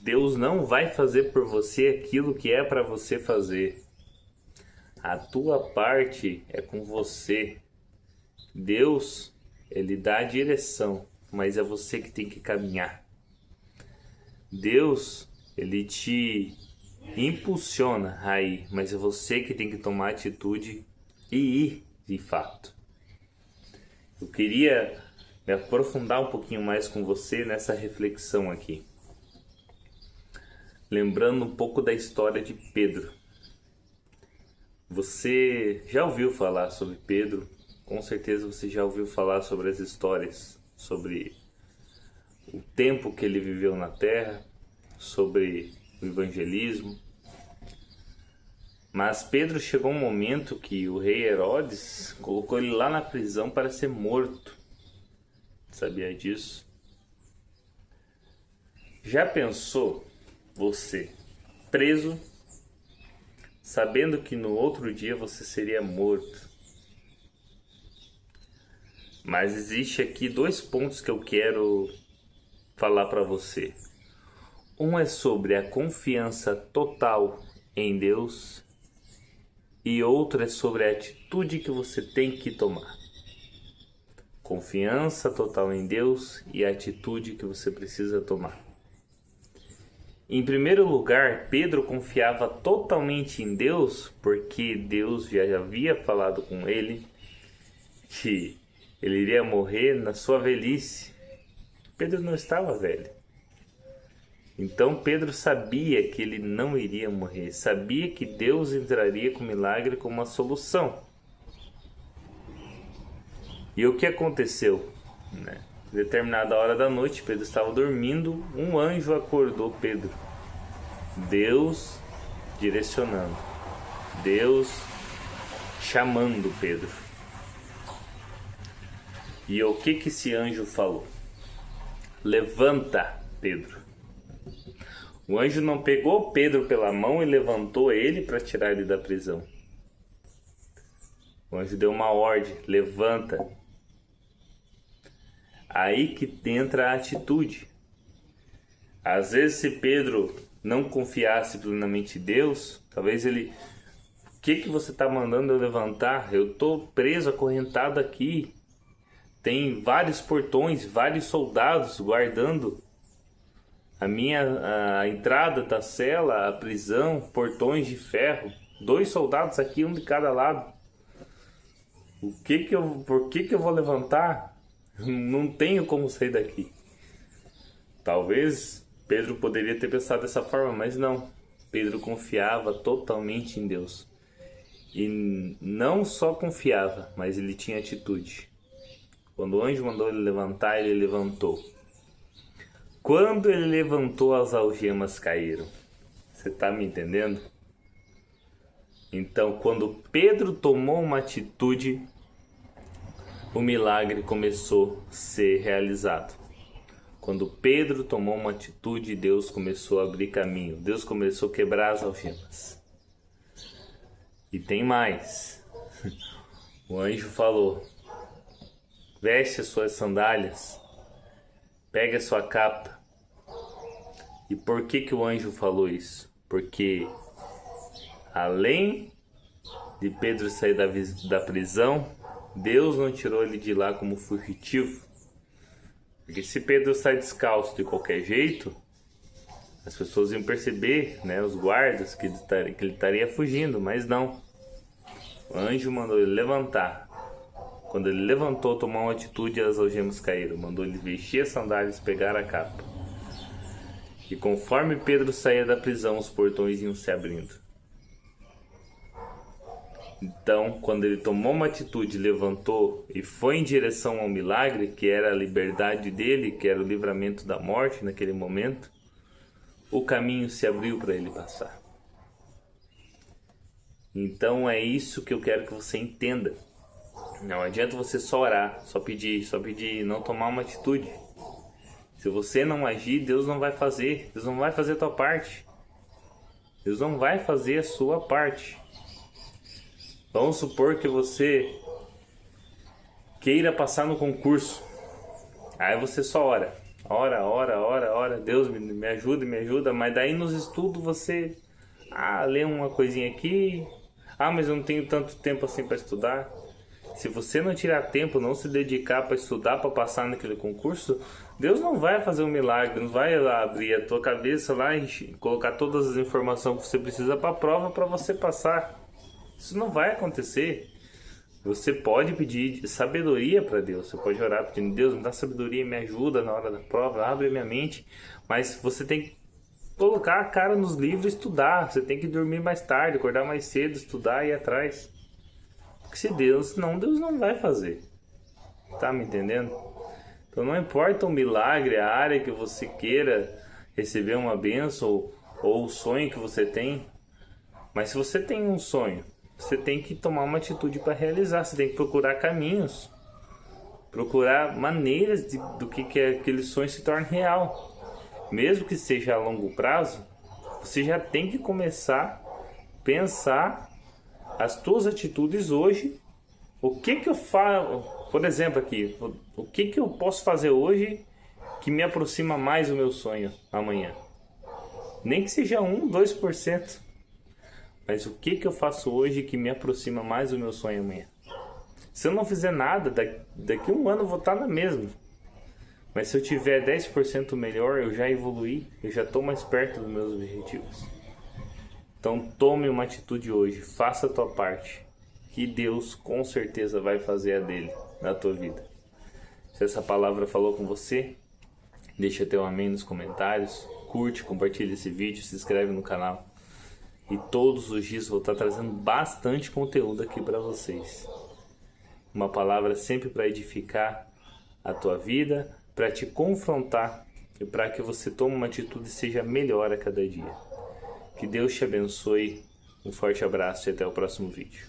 Deus não vai fazer por você aquilo que é para você fazer. A tua parte é com você. Deus, ele dá a direção, mas é você que tem que caminhar. Deus, ele te impulsiona aí, mas é você que tem que tomar atitude e ir de fato. Eu queria me aprofundar um pouquinho mais com você nessa reflexão aqui. Lembrando um pouco da história de Pedro. Você já ouviu falar sobre Pedro? Com certeza você já ouviu falar sobre as histórias, sobre o tempo que ele viveu na terra, sobre o evangelismo. Mas Pedro chegou um momento que o rei Herodes colocou ele lá na prisão para ser morto. Sabia disso? Já pensou você preso, sabendo que no outro dia você seria morto? Mas existe aqui dois pontos que eu quero falar para você. Um é sobre a confiança total em Deus e outro é sobre a atitude que você tem que tomar. Confiança total em Deus e a atitude que você precisa tomar. Em primeiro lugar, Pedro confiava totalmente em Deus porque Deus já havia falado com ele que ele iria morrer na sua velhice. Pedro não estava velho. Então Pedro sabia que ele não iria morrer, sabia que Deus entraria com milagre como uma solução. E o que aconteceu? Em determinada hora da noite, Pedro estava dormindo, um anjo acordou Pedro. Deus direcionando, Deus chamando Pedro. E o que esse anjo falou? Levanta, Pedro. O anjo não pegou Pedro pela mão e levantou ele para tirar ele da prisão. O anjo deu uma ordem: levanta. Aí que entra a atitude. Às vezes, se Pedro não confiasse plenamente em Deus, talvez ele... O que você está mandando eu levantar? Eu estou preso, acorrentado aqui. Tem vários portões, vários soldados guardando a entrada da cela, a prisão, portões de ferro. 2 soldados aqui, um de cada lado. Por que eu vou levantar? Não tenho como sair daqui. Talvez Pedro poderia ter pensado dessa forma, mas não. Pedro confiava totalmente em Deus. E não só confiava, mas ele tinha atitude. Quando o anjo mandou ele levantar, ele levantou. Quando ele levantou, as algemas caíram. Você está me entendendo? Então, quando Pedro tomou uma atitude, o milagre começou a ser realizado. Quando Pedro tomou uma atitude, Deus começou a abrir caminho. Deus começou a quebrar as algemas. E tem mais. O anjo falou: veste as suas sandálias, pega a sua capa. E por que o anjo falou isso? Porque além de Pedro sair da prisão, Deus não tirou ele de lá como fugitivo. Porque se Pedro sai descalço de qualquer jeito, as pessoas iam perceber, os guardas, que ele estaria fugindo, mas não. O anjo mandou ele levantar. Quando ele levantou, tomou uma atitude, as algemas caíram. Mandou ele vestir as sandálias, pegar a capa. E conforme Pedro saía da prisão, os portões iam se abrindo. Então, quando ele tomou uma atitude, levantou e foi em direção ao milagre, que era a liberdade dele, que era o livramento da morte naquele momento, o caminho se abriu para ele passar. Então é isso que eu quero que você entenda. Não adianta você só orar, só pedir, não tomar uma atitude. Se você não agir, Deus não vai fazer. Deus não vai fazer a tua parte. Deus não vai fazer a sua parte. Vamos supor que você queira passar no concurso. Aí você só ora. Ora, Deus me ajuda, mas daí nos estudos você lê uma coisinha aqui, mas eu não tenho tanto tempo assim para estudar. Se você não tirar tempo, não se dedicar para estudar, para passar naquele concurso, Deus não vai fazer um milagre, não vai lá abrir a tua cabeça lá e colocar todas as informações que você precisa para a prova para você passar. Isso não vai acontecer. Você pode pedir sabedoria para Deus, você pode orar pedindo: Deus, me dá sabedoria, me ajuda na hora da prova, abre minha mente, mas você tem que colocar a cara nos livros e estudar. Você tem que dormir mais tarde, acordar mais cedo, estudar e ir atrás. Porque senão Deus não vai fazer. Tá me entendendo? Então não importa o milagre, a área que você queira receber uma bênção ou o sonho que você tem. Mas se você tem um sonho, você tem que tomar uma atitude para realizar. Você tem que procurar caminhos, procurar maneiras do que aquele sonho se torne real. Mesmo que seja a longo prazo, você já tem que começar a pensar as tuas atitudes hoje. O que eu faço, por exemplo aqui, o que eu posso fazer hoje que me aproxima mais do meu sonho amanhã? Nem que seja 1, 2%. Mas o que eu faço hoje que me aproxima mais do meu sonho amanhã? Se eu não fizer nada, daqui a um ano eu vou estar na mesma. Mas se eu tiver 10% melhor, eu já evoluí, eu já estou mais perto dos meus objetivos. Então tome uma atitude hoje, faça a tua parte, que Deus com certeza vai fazer a dele na tua vida. Se essa palavra falou com você, deixa teu amém nos comentários, curte, compartilha esse vídeo, se inscreve no canal. E todos os dias vou estar trazendo bastante conteúdo aqui para vocês. Uma palavra sempre para edificar a tua vida, para te confrontar e para que você tome uma atitude e seja melhor a cada dia. Que Deus te abençoe. Um forte abraço e até o próximo vídeo.